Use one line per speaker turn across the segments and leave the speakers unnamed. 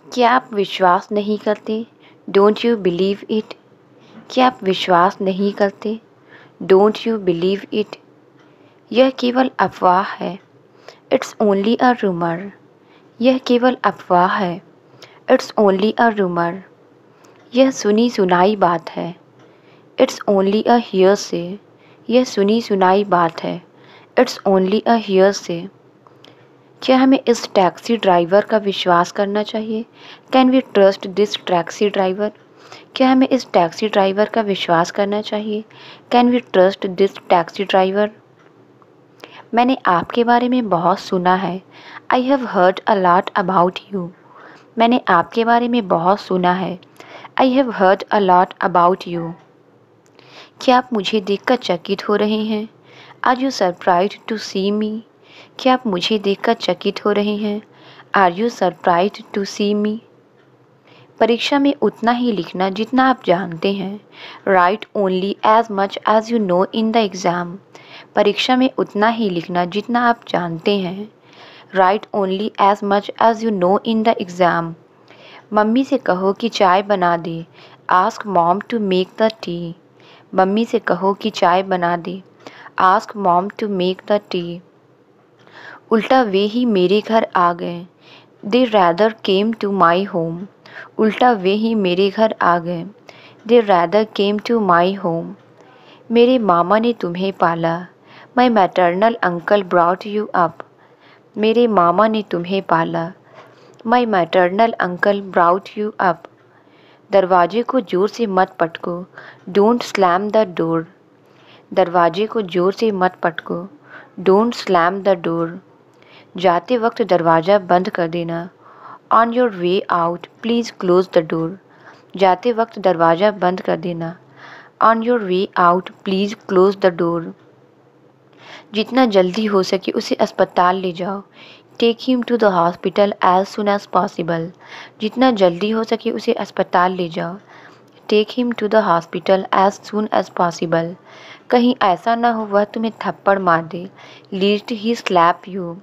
क्या आप विश्वास नहीं करते? Don't you believe it? क्या आप विश्वास नहीं करते? Don't you believe it? यह केवल अफवाह है। It's only a rumour. यह केवल अफवाह है। It's only a rumour. यह सुनी सुनाई बात है। It's only a hearsay. यह सुनी सुनाई बात है। It's only a hearsay. क्या हमें इस टैक्सी ड्राइवर का विश्वास करना चाहिए? Can we trust this taxi driver? क्या हमें इस टैक्सी ड्राइवर का विश्वास करना चाहिए? Can we trust this taxi driver? मैंने आपके बारे में बहुत सुना है। I have heard a lot about you. मैंने आपके बारे में बहुत सुना है। I have heard a lot about you. क्या आप मुझे देखकर चकित हो रहे हैं? Are you surprised to see me? क्या आप मुझे देखकर चकित हो रहे हैं? Are you surprised to see me? परीक्षा में उतना ही लिखना जितना आप जानते हैं। Write only as much as you know in the exam. परीक्षा में उतना ही लिखना जितना आप जानते हैं। Write only as much as you know in the exam. मम्मी से कहो कि चाय बना दे। Ask mom to make the tea. मम्मी से कहो कि चाय बना दे। Ask mom to make the tea. उल्टा वे ही मेरे घर आ गए। They rather came to my home. उल्टा वे ही मेरे घर आ गए। They rather came to my home. मेरे मामा ने तुम्हें पाला। My maternal uncle brought you up. मेरे मामा ने तुम्हें पाला। My maternal uncle brought you up. दरवाजे को ज़ोर से मत पटको। Don't slam the door. दरवाजे को ज़ोर से मत पटको। Don't slam the door. जाते वक्त दरवाज़ा बंद कर देना। On your way out please close the door. जाते वक्त दरवाज़ा बंद कर देना। On your way out please close the door. जितना जल्दी हो सके उसे अस्पताल ले जाओ। Take him to the hospital as soon as possible. जितना जल्दी हो सके उसे अस्पताल ले जाओ। Take him to the hospital as soon as possible. कहीं ऐसा ना हो वह तुम्हें थप्पड़ मार दे। Lest he slap you.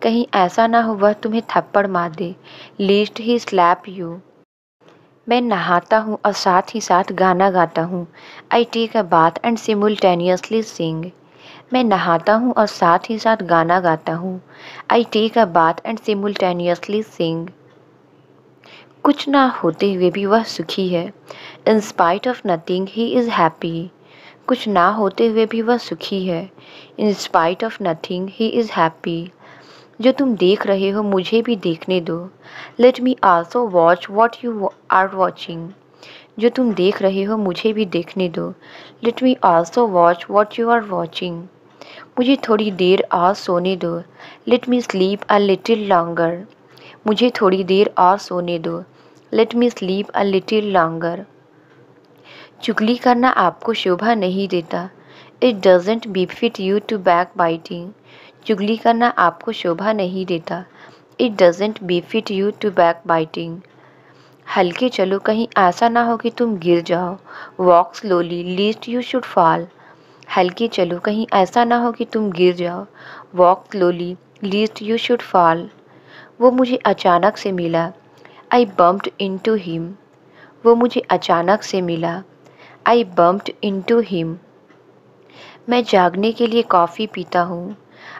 कहीं ऐसा ना हो वह तुम्हें थप्पड़ मार दे। Lest he slap you. मैं नहाता हूँ और साथ ही साथ गाना गाता हूँ। I take a bath and simultaneously sing. मैं नहाता हूँ और साथ ही साथ गाना गाता हूँ। I take a bath and simultaneously sing. कुछ ना होते हुए भी वह सुखी है। In spite of nothing he is happy. कुछ ना होते हुए भी वह सुखी है। In spite of nothing he is happy. जो तुम देख रहे हो मुझे भी देखने दो। Let me also watch what you are watching. जो तुम देख रहे हो मुझे भी देखने दो। Let me also watch what you are watching. मुझे थोड़ी देर और सोने दो। Let me sleep a little longer. मुझे थोड़ी देर और सोने दो। Let me sleep a little longer. चुगली करना आपको शोभा नहीं देता। It doesn't befit you to back biting. चुगली करना आपको शोभा नहीं देता। It doesn't befit you to back biting. हल्के चलो कहीं ऐसा ना हो कि तुम गिर जाओ। Walk slowly lest you should fall. हल्के चलो कहीं ऐसा ना हो कि तुम गिर जाओ। Walk slowly lest you should fall. वो मुझे अचानक से मिला। I bumped into him. वो मुझे अचानक से मिला। I bumped into him. मैं जागने के लिए कॉफ़ी पीता हूँ।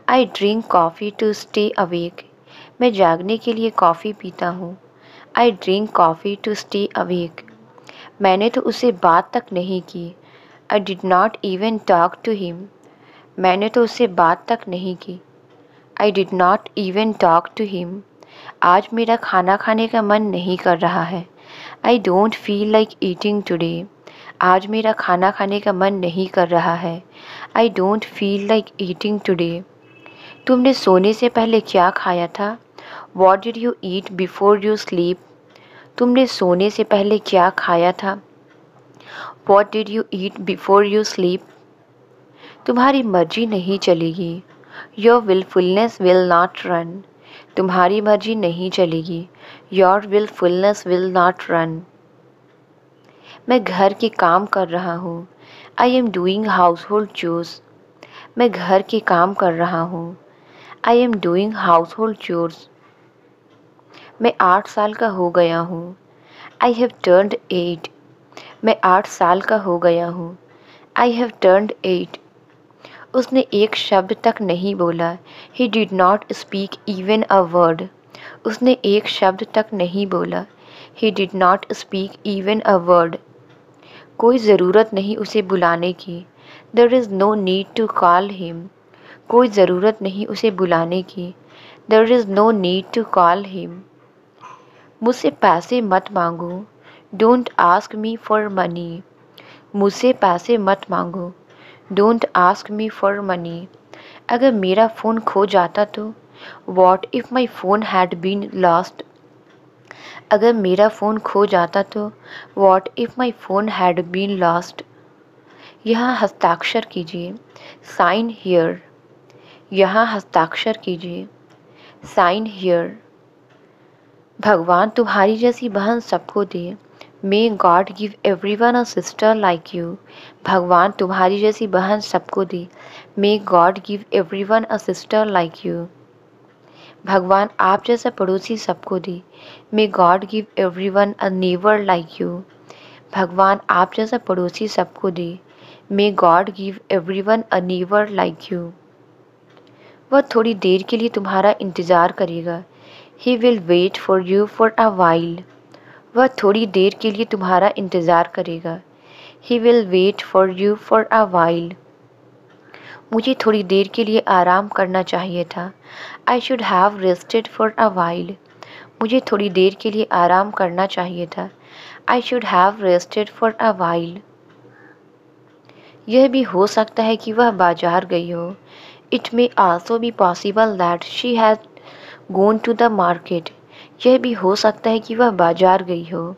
I drink coffee to stay awake. मैं जागने के लिए कॉफ़ी पीता हूँ। I drink coffee to stay awake. मैंने तो उससे बात तक नहीं की। I did not even talk to him. मैंने तो उससे बात तक नहीं की। I did not even talk to him. आज मेरा खाना खाने का मन नहीं कर रहा है। I don't feel like eating today. आज मेरा खाना खाने का मन नहीं कर रहा है। I don't feel like eating today. तुमने सोने से पहले क्या खाया था? What did you eat before you sleep? तुमने सोने से पहले क्या खाया था? What did you eat before you sleep? तुम्हारी मर्जी नहीं चलेगी। Your wilfulness will not run. तुम्हारी मर्जी नहीं चलेगी। Your wilfulness will not run. मैं घर के काम कर रहा हूँ। I am doing house hold chores. मैं घर के काम कर रहा हूँ। I am doing house hold chores. मैं 8 साल का हो गया हूँ। I have turned 8। मैं 8 साल का हो गया हूँ। I have turned 8। उसने एक शब्द तक नहीं बोला। He did not speak even a word. उसने एक शब्द तक नहीं बोला। He did not speak even a word. कोई ज़रूरत नहीं उसे बुलाने की। There is no need to call him. कोई ज़रूरत नहीं उसे बुलाने की। There is no need to call him. मुझसे पैसे मत मांगो। Don't ask me for money. मुझसे पैसे मत मांगो। Don't ask me for money. अगर मेरा फ़ोन खो जाता तो? What if my phone had been lost. अगर मेरा फ़ोन खो जाता तो? What if my phone had been lost. यहाँ हस्ताक्षर कीजिए। Sign here. यहाँ हस्ताक्षर कीजिए। Sign here. भगवान तुम्हारी जैसी बहन सबको दे। May God give everyone a sister like you. भगवान तुम्हारी जैसी बहन सबको दे। May God give everyone a sister like you. भगवान आप जैसा पड़ोसी सबको दे। May God give everyone a neighbour like you. भगवान आप जैसा पड़ोसी सबको दे। May God give everyone a neighbour like you. वह थोड़ी देर के लिए तुम्हारा इंतज़ार करेगा। He will wait for you for a while. वह थोड़ी देर के लिए तुम्हारा इंतज़ार करेगा। He will wait for you for a while. मुझे थोड़ी देर के लिए आराम करना चाहिए था। I should have rested for a while. मुझे थोड़ी देर के लिए आराम करना चाहिए था। I should have rested for a while. यह भी हो सकता है कि वह बाजार गई हो। It may also be possible that she has gone to the market. यह भी हो सकता है कि वह बाजार गई हो।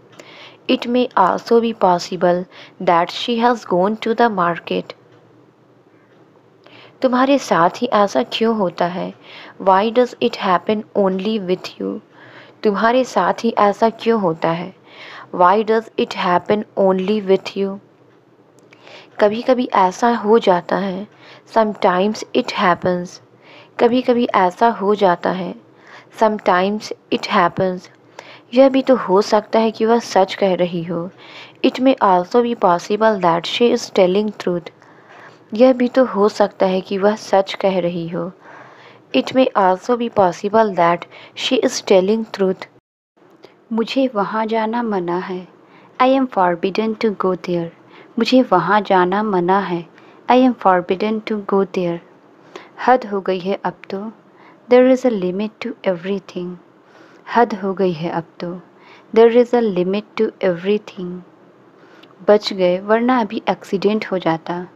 It may also be possible that she has gone to the market. तुम्हारे साथ ही ऐसा क्यों होता है? Why does it happen only with you. तुम्हारे साथ ही ऐसा क्यों होता है? Why does it happen only with you. कभी कभी ऐसा हो जाता है। Sometimes it happens. कभी कभी ऐसा हो जाता है। Sometimes it happens. यह भी तो हो सकता है कि वह सच कह रही हो। It may also be possible that she is telling truth. यह भी तो हो सकता है कि वह सच कह रही हो। It may also be possible that she is telling truth. मुझे वहाँ जाना मना है। I am forbidden to go there. मुझे वहाँ जाना मना है। I am forbidden to go there. हद हो गई है अब तो। There is a limit to everything. हद हो गई है अब तो। There is a limit to everything. बच गए वरना अभी एक्सीडेंट हो जाता।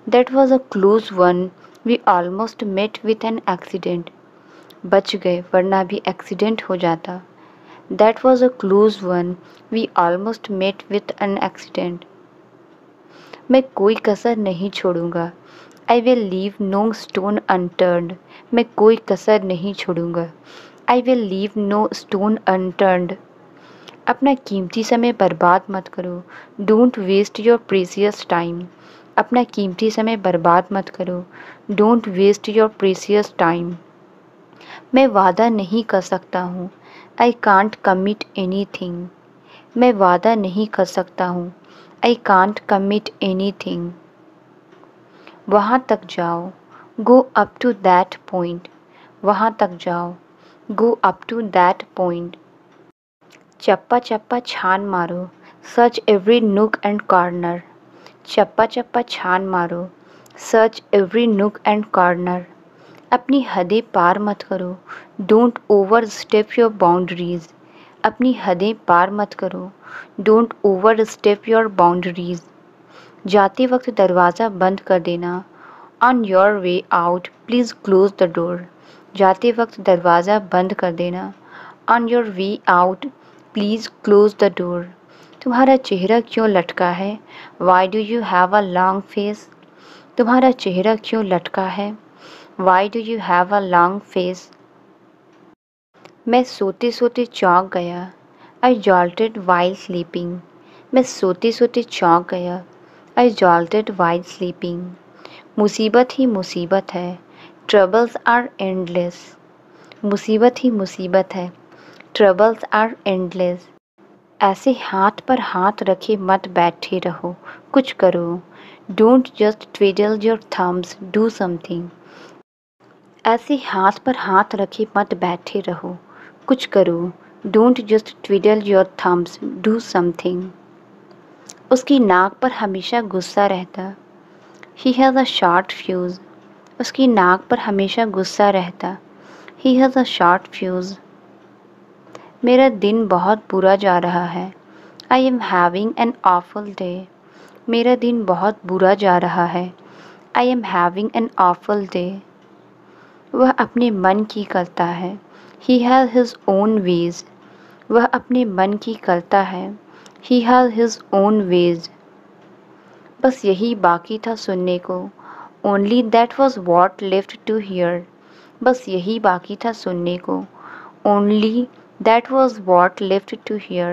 That was a close one. We almost met with an accident. बच गए वरना अभी एक्सीडेंट हो जाता। That was a close one. We almost met with an accident. मैं कोई कसर नहीं छोड़ूंगा। I will leave no stone unturned. मैं कोई कसर नहीं छोड़ूंगा। I will leave no stone unturned. अपना कीमती समय बर्बाद मत करो। Don't waste your precious time. अपना कीमती समय बर्बाद मत करो। Don't waste your precious time. मैं वादा नहीं कर सकता हूँ। I can't commit anything. मैं वादा नहीं कर सकता हूँ। I can't commit anything. वहाँ तक जाओ। Go up to that point. वहाँ तक जाओ। Go up to that point. चप्पा चप्पा छान मारो। Search every nook and corner. चप्पा चप्पा छान मारो। Search every nook and corner. अपनी हदें पार मत करो। Don't overstep your boundaries. अपनी हदें पार मत करो। Don't overstep your boundaries. जाते वक्त दरवाज़ा बंद कर देना। On your way out please close the door. जाते वक्त दरवाज़ा बंद कर देना। On your way out please close the door. तुम्हारा चेहरा क्यों लटका है? Why do you have a long face. तुम्हारा चेहरा क्यों लटका है? Why do you have a long face. मैं सोते सोते चौंक गया। I jolted while sleeping. मैं सोते सोते चौंक गया। I jolted while sleeping. मुसीबत ही मुसीबत है। Troubles are endless. मुसीबत ही मुसीबत है। Troubles are endless. ऐसे हाथ पर हाथ रखे मत बैठे रहो, कुछ करो. Don't just twiddle your thumbs, do something. ऐसे हाथ पर हाथ रखे मत बैठे रहो, कुछ करो. Don't just twiddle your thumbs, do something. उसकी नाक पर हमेशा गुस्सा रहता. He has a short fuse. उसकी नाक पर हमेशा गुस्सा रहता. He has a short fuse. मेरा दिन बहुत बुरा जा रहा है. I am having an awful day. मेरा दिन बहुत बुरा जा रहा है. I am having an awful day. वह अपने मन की करता है. He has his own ways. वह अपने मन की करता है. He has his own ways. बस यही बाकी था सुनने को. Only that was what left to hear. बस यही बाकी था सुनने को. Only that was what left to hear.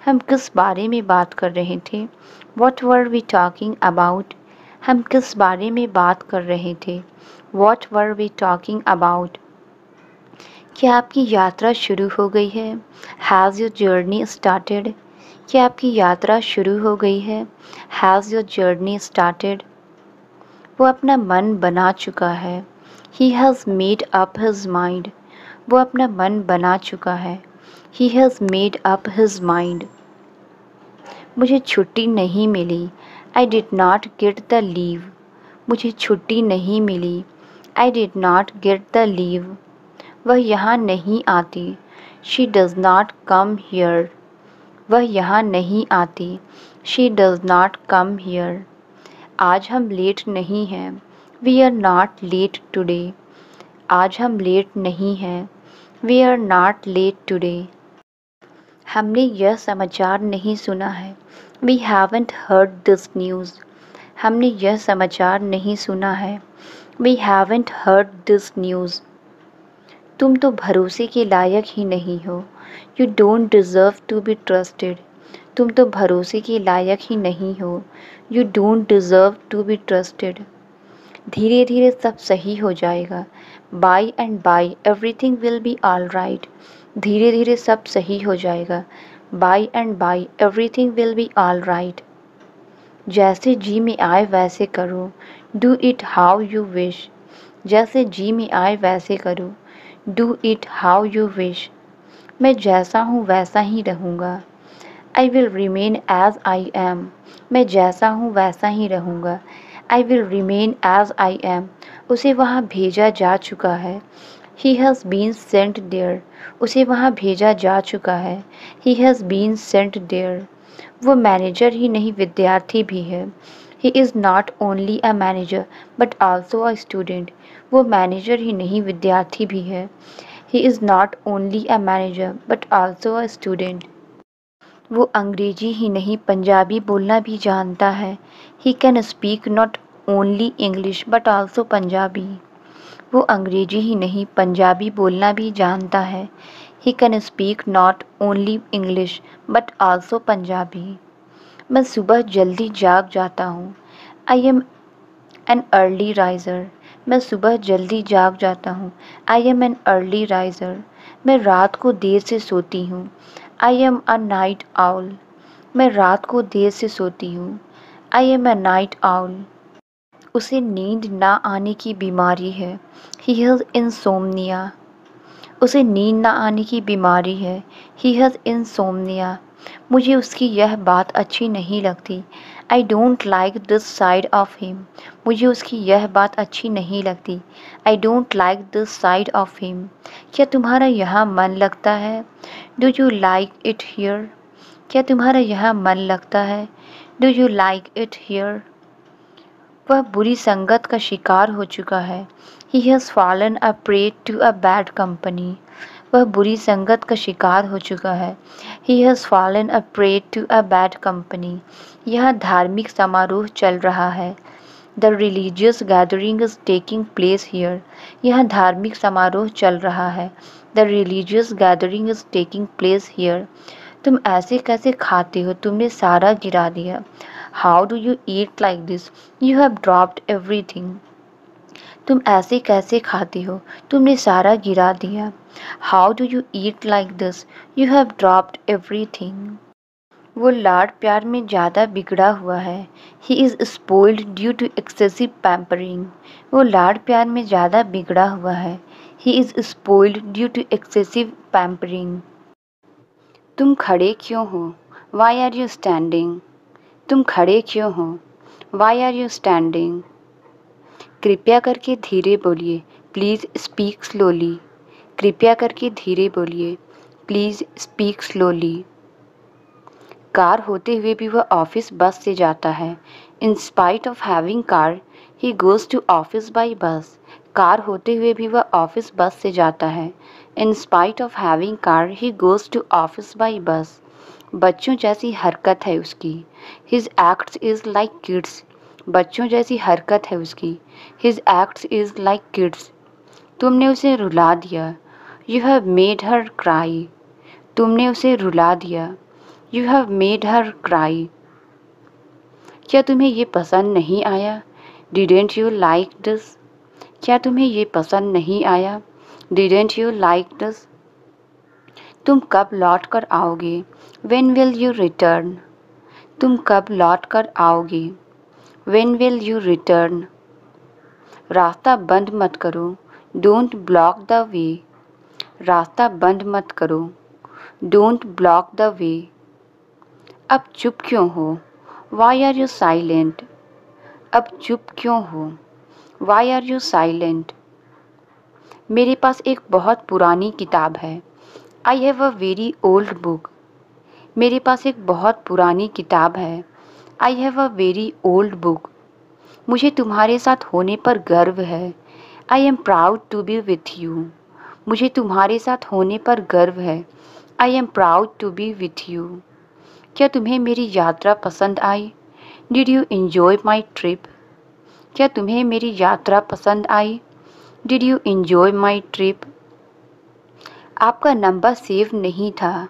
हम किस बारे में बात कर रहे थे? What were we talking about? हम किस बारे में बात कर रहे थे? What were we talking about? क्या आपकी यात्रा शुरू हो गई है? Has your journey started? क्या आपकी यात्रा शुरू हो गई है? Has your journey started? वो अपना मन बना चुका है. He has made up his mind. वो अपना मन बना चुका है. He has made up his mind. मुझे छुट्टी नहीं मिली. I did not get the leave. मुझे छुट्टी नहीं मिली. I did not get the leave. वह यहाँ नहीं आती. She does not come here. वह यहाँ नहीं आती. She does not come here. आज हम लेट नहीं हैं. We are not late today. आज हम लेट नहीं हैं. We are not late today. हमने यह समाचार नहीं सुना है. We haven't heard this news. हमने यह समाचार नहीं सुना है. We haven't heard this news. तुम तो भरोसे के लायक ही नहीं हो. You don't deserve to be trusted. तुम तो भरोसे के लायक ही नहीं हो. You don't deserve to be trusted. धीरे धीरे सब सही हो जाएगा. By and by everything will be all right. धीरे धीरे सब सही हो जाएगा. By and by everything will be all right. जैसे जी में आए वैसे करो. Do it how you wish. जैसे जी में आए वैसे करो. Do it how you wish. मैं जैसा हूँ वैसा ही रहूँगा. I will remain as I am. मैं जैसा हूँ वैसा ही रहूँगा. I will remain as I am. उसे वहाँ भेजा जा चुका है. He has been sent there. उसे वहाँ भेजा जा चुका है. He has been sent there. वो मैनेजर ही नहीं विद्यार्थी भी है. He is not only a manager but also a student. वो मैनेजर ही नहीं विद्यार्थी भी है. He is not only a manager but also a student. वो अंग्रेजी ही नहीं पंजाबी बोलना भी जानता है. He can speak not only English but also Punjabi. वो अंग्रेजी ही नहीं पंजाबी बोलना भी जानता है. He can speak not only English but also Punjabi. मैं सुबह जल्दी जाग जाता हूँ. I am an early riser. मैं सुबह जल्दी जाग जाता हूँ. I am an early riser. मैं रात को देर से सोती हूँ. I am a night owl. मैं रात को देर से सोती हूँ. I am a night owl. उसे नींद ना आने की बीमारी है. He has insomnia. उसे नींद ना आने की बीमारी है. He has insomnia. मुझे उसकी यह बात अच्छी नहीं लगती. I don't like this side of him. मुझे उसकी यह बात अच्छी नहीं लगती. I don't like this side of him. क्या तुम्हारा यहाँ मन लगता है? Do you like it here? क्या तुम्हारा यहाँ मन लगता है? Do you like it here? वह बुरी संगत का शिकार हो चुका है. He has fallen a prey to a bad company. वह बुरी संगत का शिकार हो चुका है. He has fallen a prey to a bad company. यहाँ धार्मिक समारोह चल रहा है. The religious gathering is taking place here. यहाँ धार्मिक समारोह चल रहा है. The religious gathering is taking place here. तुम ऐसे कैसे खाते हो? तुमने सारा गिरा दिया. How do you eat like this? You have dropped everything. तुम ऐसे कैसे खाती हो? तुमने सारा गिरा दिया। How do you eat like this? You have dropped everything. वो लाड प्यार में ज़्यादा बिगड़ा हुआ है। He is spoiled due to excessive pampering. वो लाड प्यार में ज़्यादा बिगड़ा हुआ है। He is spoiled due to excessive pampering. तुम खड़े क्यों हो? Why are you standing? तुम खड़े क्यों हो? Why are you standing? कृपया करके धीरे बोलिए। Please speak slowly. कृपया करके धीरे बोलिए। Please speak slowly. कार होते हुए भी वह ऑफिस बस से जाता है। In spite of having car he goes to office by bus. Car होते हुए भी वह ऑफिस बस से जाता है। In spite of having car he goes to office by bus. बच्चों जैसी हरकत है उसकी। His acts is like kids. बच्चों जैसी हरकत है उसकी। His acts is like kids. तुमने उसे रुला दिया। You have made her cry. तुमने उसे रुला दिया। You have made her cry. क्या तुम्हें ये पसंद नहीं आया? Didn't you like this? क्या तुम्हें ये पसंद नहीं आया? Didn't you like this? तुम कब लौट कर आओगे? When will you return? तुम कब लौट कर आओगे? When will you return? रास्ता बंद मत करो। Don't block the way. रास्ता बंद मत करो। Don't block the way. अब चुप क्यों हो? Why are you silent? अब चुप क्यों हो? Why are you silent? मेरे पास एक बहुत पुरानी किताब है। I have a very old book. मेरे पास एक बहुत पुरानी किताब है। I have a very old book. मुझे तुम्हारे साथ होने पर गर्व है। I am proud to be with you. मुझे तुम्हारे साथ होने पर गर्व है। I am proud to be with you. क्या तुम्हें मेरी यात्रा पसंद आई? Did you enjoy my trip? क्या तुम्हें मेरी यात्रा पसंद आई? Did you enjoy my trip? आपका नंबर सेव नहीं था।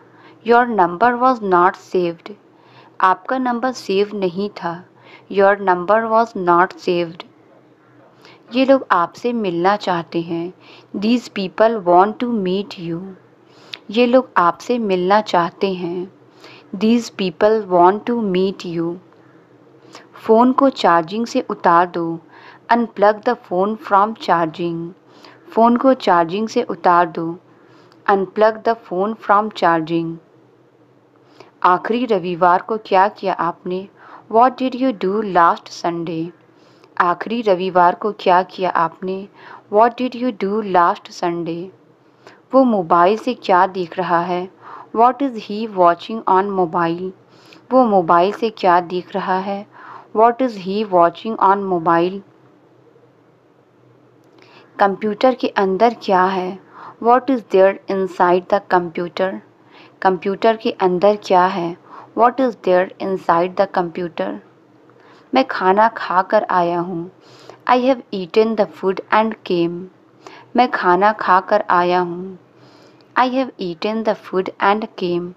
Your number was not saved. आपका नंबर सेव नहीं था। Your number was not saved. ये लोग आपसे मिलना चाहते हैं। These people want to meet you. ये लोग आपसे मिलना चाहते हैं। These people want to meet you. Phone को चार्जिंग से उतार दो। Unplug the phone from charging. Phone को चार्जिंग से उतार दो। Unplug the phone from charging. आखिरी रविवार को क्या किया आपने? What did you do last Sunday? आखिरी रविवार को क्या किया आपने? What did you do last Sunday? वो मोबाइल से क्या देख रहा है? What is he watching on mobile? वो मोबाइल से क्या देख रहा है? What is he watching on mobile? Computer के अंदर क्या है? What is there inside the computer? Computer के अंदर क्या है? What is there inside the computer? मैं खाना खा कर आया हूँ। I have eaten the food and came. मैं खाना खा कर आया हूँ। I have eaten the food and came.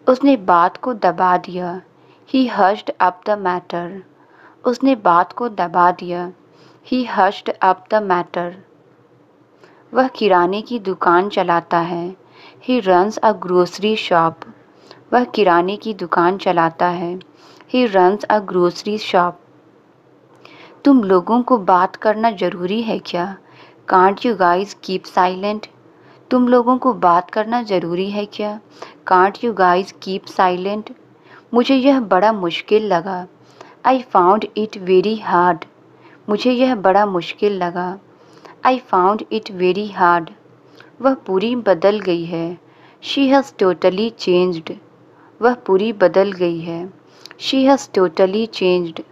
उसने बात को दबा दिया। He hushed up the matter. उसने बात को दबा दिया। He hushed up the matter. वह किराने की दुकान चलाता है। He runs a grocery shop. वह किराने की दुकान चलाता है। He runs a grocery shop. तुम लोगों को बात करना ज़रूरी है क्या? Can't you guys keep silent? तुम लोगों को बात करना ज़रूरी है क्या? Can't you guys keep silent? मुझे यह बड़ा मुश्किल लगा। I found it very hard. मुझे यह बड़ा मुश्किल लगा। I found it very hard. वह पूरी बदल गई है। She has totally changed. वह पूरी बदल गई है। She has totally changed.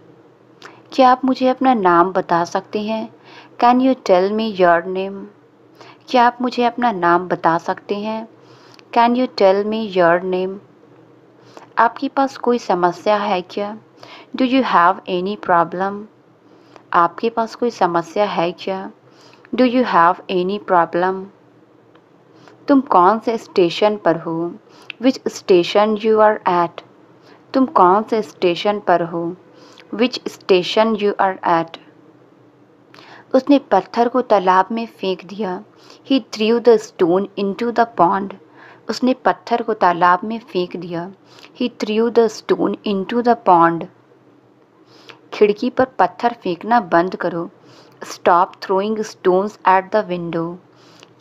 क्या आप मुझे अपना नाम बता सकते हैं? Can you tell me your name? क्या आप मुझे अपना नाम बता सकते हैं? Can you tell me your name? आपके पास कोई समस्या है क्या? Do you have any problem? आपके पास कोई समस्या है क्या? Do you have any problem? तुम कौन से स्टेशन पर हो? Which station you are at? तुम कौन से स्टेशन पर हो? Which station you are at? उसने पत्थर को तालाब में फेंक दिया। He threw the stone into the pond. उसने पत्थर को तालाब में फेंक दिया। He threw the stone into the pond. खिड़की पर पत्थर फेंकना बंद करो। Stop throwing stones at the window.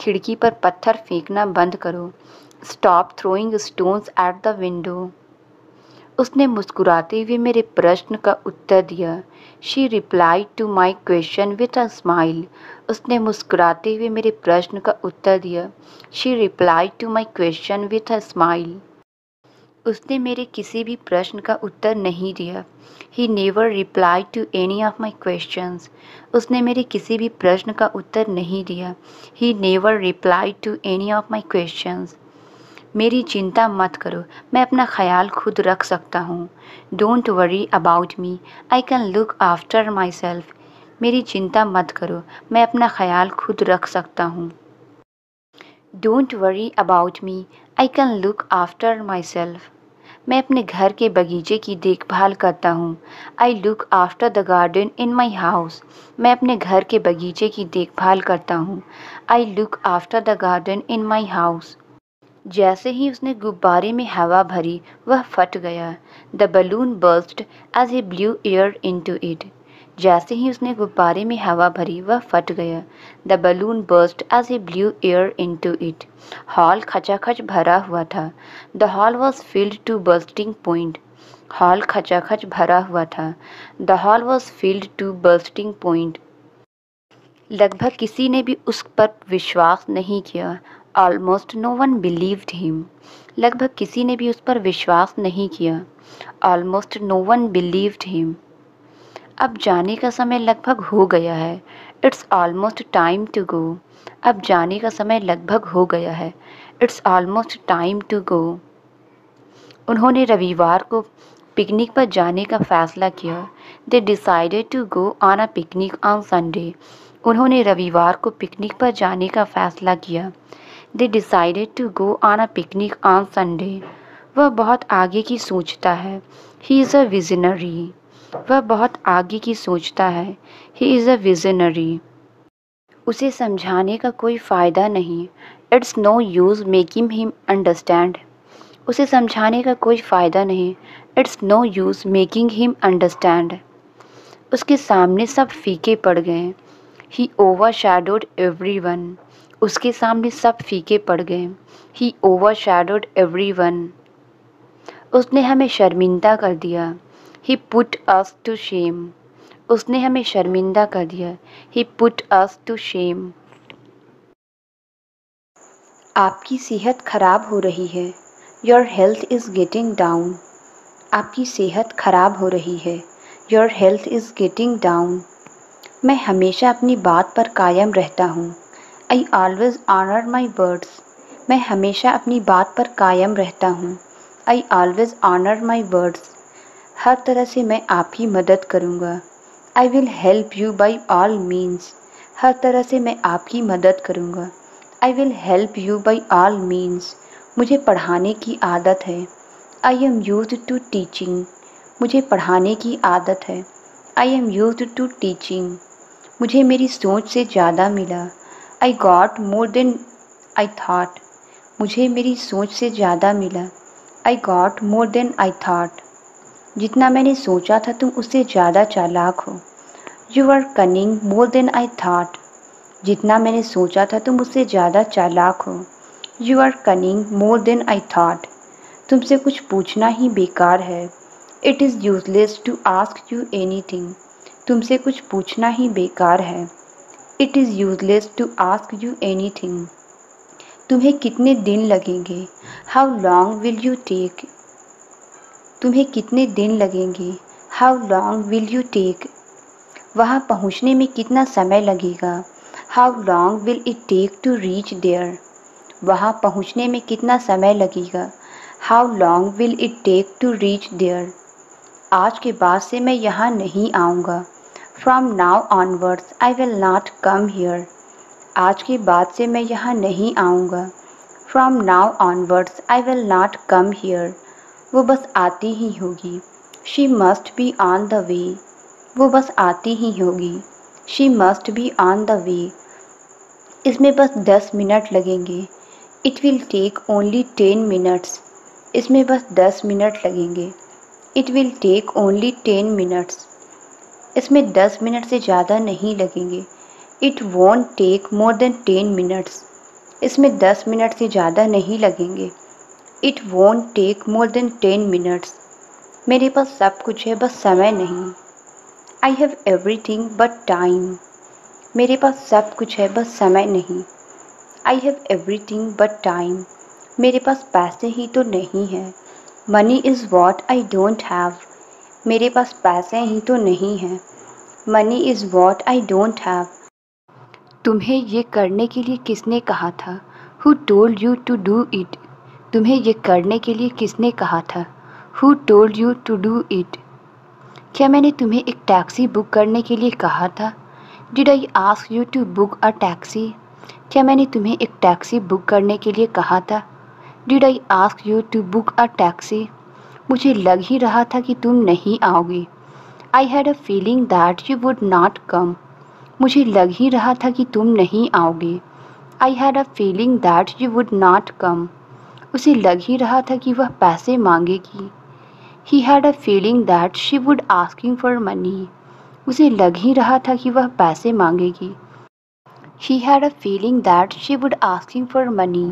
खिड़की पर पत्थर फेंकना बंद करो। Stop throwing stones at the window. उसने मुस्कुराते हुए मेरे प्रश्न का उत्तर दिया। She replied to my question with a smile. उसने मुस्कुराते हुए मेरे प्रश्न का उत्तर दिया। She replied to my question with a smile. उसने मेरे किसी भी प्रश्न का उत्तर नहीं दिया। He never replied to any of my questions. उसने मेरे किसी भी प्रश्न का उत्तर नहीं दिया। He never replied to any of my questions. मेरी चिंता मत करो, मैं अपना ख्याल खुद रख सकता हूँ। Don't worry about me, I can look after my self. मेरी चिंता मत करो, मैं अपना ख्याल खुद रख सकता हूँ। Don't worry about me, I can look after my self. मैं अपने घर के बगीचे की देखभाल करता हूँ। I look after the garden in my house. मैं अपने घर के बगीचे की देखभाल करता हूँ। I look after the garden in my house. जैसे ही उसने गुब्बारे में हवा भरी वह फट गया। The balloon burst as he blew air into it. जैसे ही उसने गुब्बारे में हवा भरी वह फट गया। The balloon burst as he blew air into it. Hall खचाखच भरा हुआ था। The hall was filled to bursting point. Hall खचाखच भरा हुआ था। The hall was filled to bursting point. लगभग किसी ने भी उस पर विश्वास नहीं किया। Almost no one believed him. लगभग किसी ने भी उस पर विश्वास नहीं किया। Almost no one believed him. अब जाने का समय लगभग हो गया है। It's almost time to go. अब जाने का समय लगभग हो गया है। It's almost time to go. उन्होंने रविवार को पिकनिक पर जाने का फैसला किया। They decided to go on a picnic on Sunday. उन्होंने रविवार को पिकनिक पर जाने का फैसला किया। They decided to go on a picnic on Sunday. वह बहुत आगे की सोचता है। He is a visionary. वह बहुत आगे की सोचता है। He is a visionary. उसे समझाने का कोई फ़ायदा नहीं। It's no use making him understand. उसे समझाने का कोई फ़ायदा नहीं। It's no use making him understand. उसके सामने सब फीके पड़ गए। He overshadowed everyone. उसके सामने सब फीके पड़ गए। He overshadowed everyone. उसने हमें शर्मिंदा कर दिया। He put us to shame. उसने हमें शर्मिंदा कर दिया। He put us to shame. आपकी सेहत खराब हो रही है। Your health is getting down. आपकी सेहत खराब हो रही है। Your health is getting down. मैं हमेशा अपनी बात पर कायम रहता हूँ। I always honor my words. मैं हमेशा अपनी बात पर कायम रहता हूँ। I always honor my words. हर तरह से मैं आपकी मदद करूँगा। I will help you by all means. हर तरह से मैं आपकी मदद करूँगा। I will help you by all means. मुझे पढ़ाने की आदत है। I am used to teaching. मुझे पढ़ाने की आदत है। I am used to teaching. मुझे मेरी सोच से ज़्यादा मिला। I got more than I thought. मुझे मेरी सोच से ज़्यादा मिला। I got more than I thought. जितना मैंने सोचा था तुम उससे ज़्यादा चालाक हो। You are cunning more than I thought. जितना मैंने सोचा था तुम उससे ज़्यादा चालाक हो। You are cunning more than I thought. तुमसे कुछ पूछना ही बेकार है। It is useless to ask you anything. तुमसे कुछ पूछना ही बेकार है। It is useless to ask you anything. तुम्हें कितने दिन लगेंगे? How long will you take? तुम्हें कितने दिन लगेंगे? How long will you take? वहाँ पहुँचने में कितना समय लगेगा? How long will it take to reach there? वहाँ पहुँचने में कितना समय लगेगा? How long will it take to reach there? आज के बाद से मैं यहाँ नहीं आऊँगा। From now onwards, I will not come here. आज के बाद से मैं यहाँ नहीं आऊँगा। From now onwards, I will not come here. वो बस आती ही होगी। She must be on the way. वो बस आती ही होगी। She must be on the way. इसमें बस 10 मिनट लगेंगे। It will take only 10 minutes. इसमें बस 10 मिनट लगेंगे। It will take only 10 minutes. इसमें 10 मिनट से ज़्यादा नहीं लगेंगे। It won't take more than 10 minutes. इसमें 10 मिनट से ज़्यादा नहीं लगेंगे। It won't take more than 10 minutes. मेरे पास सब कुछ है बस समय नहीं। I have everything but time. मेरे पास सब कुछ है बस समय नहीं। I have everything but time. मेरे पास पैसे ही तो नहीं हैं। Money is what I don't have. मेरे पास पैसे ही तो नहीं हैं। Money is what I don't have. तुम्हें ये करने के लिए किसने कहा था? Who told you to do it? तुम्हें ये करने के लिए किसने कहा था? Who told you to do it? क्या मैंने तुम्हें एक टैक्सी बुक करने के लिए कहा था? Did I ask you to book a taxi? क्या मैंने तुम्हें एक टैक्सी बुक करने के लिए कहा था? Did I ask you to book a taxi? मुझे लग ही रहा था कि तुम नहीं आओगी। I had a feeling that you would not come. मुझे लग ही रहा था कि तुम नहीं आओगे। I had a feeling that you would not come. उसे लग ही रहा था कि वह पैसे मांगेगी। He had a feeling that she would asking for money. उसे लग ही रहा था कि वह पैसे मांगेगी। He had a feeling that she would asking for money.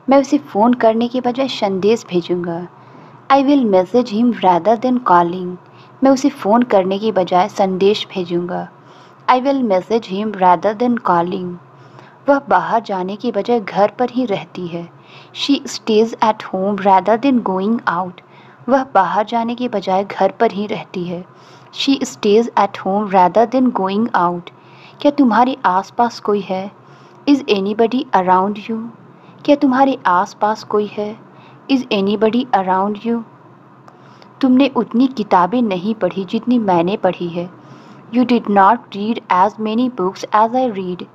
मैं उसे फ़ोन करने के बजाय संदेश भेजूंगा। I will message him rather than calling. मैं उसे फ़ोन करने के बजाय संदेश भेजूंगा। I will message him rather than calling. वह बाहर जाने के बजाय घर पर ही रहती है। She stays at home rather than going out. वह बाहर जाने के बजाय घर पर ही रहती है। She stays at home rather than going out. क्या तुम्हारे आसपास कोई है? Is anybody around you? क्या तुम्हारे आसपास कोई है? Is anybody around you? तुमने उतनी किताबें नहीं पढ़ी जितनी मैंने पढ़ी है। You did not read as many books as I read.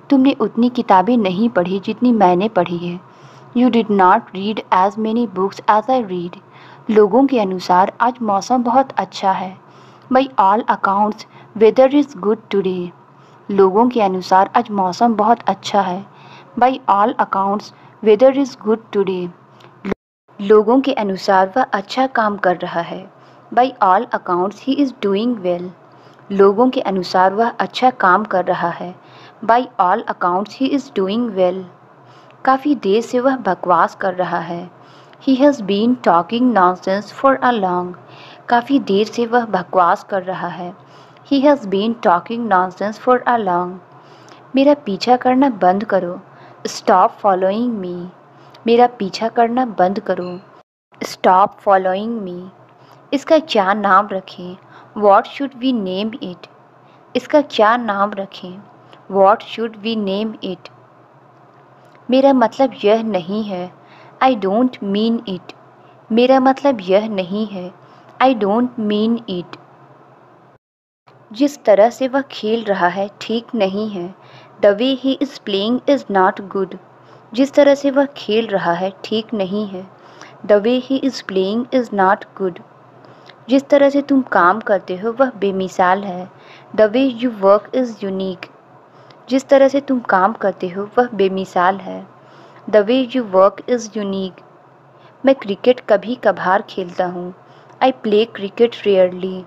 तुमने उतनी किताबें नहीं पढ़ी जितनी मैंने पढ़ी है। You did not read as many books as I read. लोगों के अनुसार आज मौसम बहुत अच्छा है। By all accounts weather is good today. लोगों के अनुसार आज मौसम बहुत अच्छा है। By all accounts weather is good today. लोगों के अनुसार वह अच्छा काम कर रहा है। By all accounts he is doing well. लोगों के अनुसार वह अच्छा काम कर रहा है। By all accounts he is doing well. काफ़ी देर से वह बकवास कर रहा है। He has been talking nonsense for a long. काफ़ी देर से वह बकवास कर रहा है। He has been talking nonsense for a long. मेरा पीछा करना बंद करो। Stop following me. मेरा पीछा करना बंद करो। Stop following me. इसका क्या नाम रखें? What should we name it? इसका क्या नाम रखें? What should we name it? मेरा मतलब यह नहीं है। I don't mean it. मेरा मतलब यह नहीं है। I don't mean it. जिस तरह से वह खेल रहा है ठीक नहीं है। The way he is playing is not good. जिस तरह से वह खेल रहा है ठीक नहीं है। The way he is playing is not good. जिस तरह से तुम काम करते हो वह बेमिसाल है। The way you work is unique. जिस तरह से तुम काम करते हो वह बेमिसाल है। The way you work is unique. मैं क्रिकेट कभी कभार खेलता हूँ। I play cricket rarely.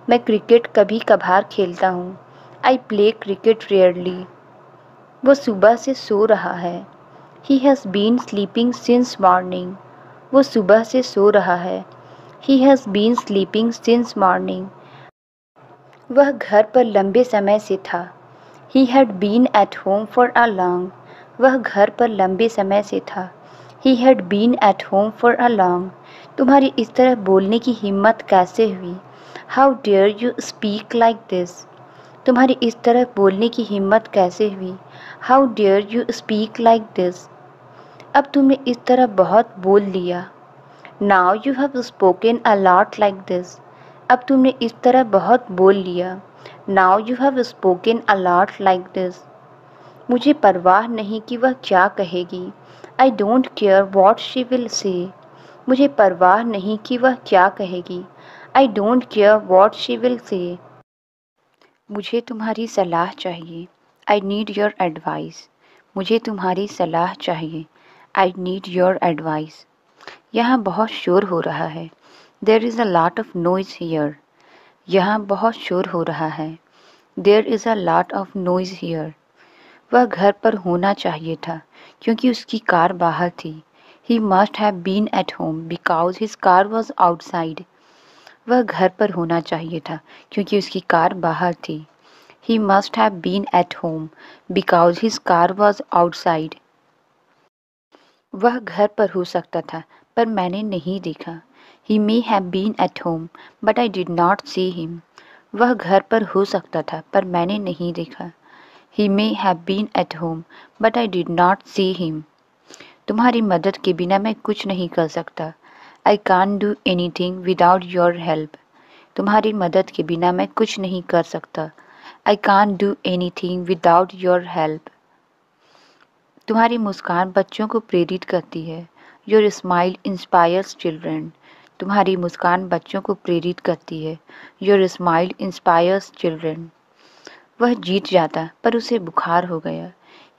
मैं क्रिकेट कभी कभार खेलता हूँ। I play cricket rarely. वो सुबह से सो रहा है। He has been sleeping since morning. वो सुबह से सो रहा है। He has been sleeping since morning. वह घर पर लंबे समय से था। He had been at home for a long. वह घर पर लंबे समय से था। He had been at home for a long. तुम्हारी इस तरह बोलने की हिम्मत कैसे हुई? How dare you speak like this? तुम्हारी इस तरह बोलने की हिम्मत कैसे हुई? How dare you speak like this? अब तुमने इस तरह बहुत बोल लिया। Now you have spoken a lot like this. अब तुमने इस तरह बहुत बोल लिया। Now you have spoken a lot like this. मुझे परवाह नहीं कि वह क्या कहेगी। I don't care what she will say. मुझे परवाह नहीं कि वह क्या कहेगी। I don't care what she will say. मुझे तुम्हारी सलाह चाहिए। I need your advice. मुझे तुम्हारी सलाह चाहिए। I need your advice. यहाँ बहुत शोर हो रहा है। There is a lot of noise here. यहाँ बहुत शोर हो रहा है। There is a lot of noise here. वह घर पर होना चाहिए था क्योंकि उसकी कार बाहर थी। He must have been at home because his car was outside. वह घर पर होना चाहिए था क्योंकि उसकी कार बाहर थी। He must have been at home because his car was outside. वह घर पर हो सकता था पर मैंने नहीं देखा। He may have been at home but I did not see him. वह घर पर हो सकता था पर मैंने नहीं देखा। He may have been at home but I did not see him. तुम्हारी मदद के बिना मैं कुछ नहीं कर सकता। I can do anything without your help. तुम्हारी मदद के बिना मैं कुछ नहीं कर सकता। I can do anything without your help. तुम्हारी मुस्कान बच्चों को प्रेरित करती है। Your smile inspires children. तुम्हारी मुस्कान बच्चों को प्रेरित करती है। Your smile inspires children. वह जीत जाता पर उसे बुखार हो गया।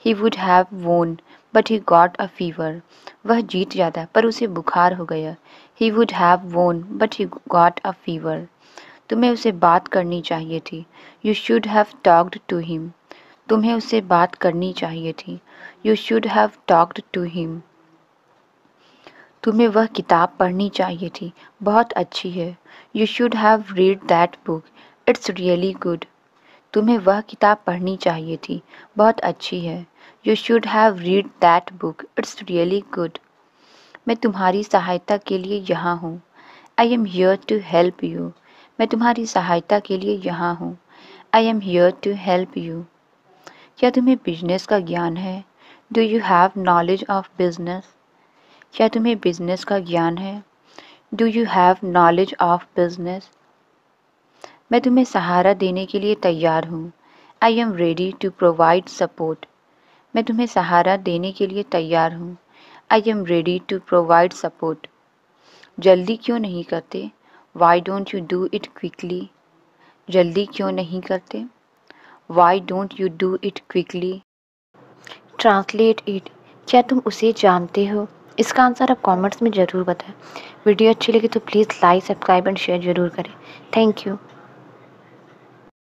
He would have won but he got a fever. वह जीत जाता पर उसे बुखार हो गया। He would have won but he got a fever. तुम्हें उसे बात करनी चाहिए थी। You should have talked to him. तुम्हें उससे बात करनी चाहिए थी। You should have talked to him. तुम्हें वह किताब पढ़नी चाहिए थी। बहुत अच्छी है। You should have read that book. It's really good. तुम्हें वह किताब पढ़नी चाहिए थी। बहुत अच्छी है। You should have read that book. It's really good. मैं तुम्हारी सहायता के लिए यहाँ हूँ। I am here to help you. मैं तुम्हारी सहायता के लिए यहाँ हूँ। I am here to help you. क्या तुम्हें बिजनेस का ज्ञान है? Do you have knowledge of business? क्या तुम्हें बिजनेस का ज्ञान है? Do you have knowledge of business? मैं तुम्हें सहारा देने के लिए तैयार हूँ। I am ready to provide support. मैं तुम्हें सहारा देने के लिए तैयार हूँ। I am ready to provide support. जल्दी क्यों नहीं करते? Why don't you do it quickly? जल्दी क्यों नहीं करते? Why don't you do it quickly? Translate it. क्या तुम उसे जानते हो? इसका आंसर आप कमेंट्स में ज़रूर बताएं। वीडियो अच्छी लगी तो please like, subscribe and share ज़रूर करें। Thank you.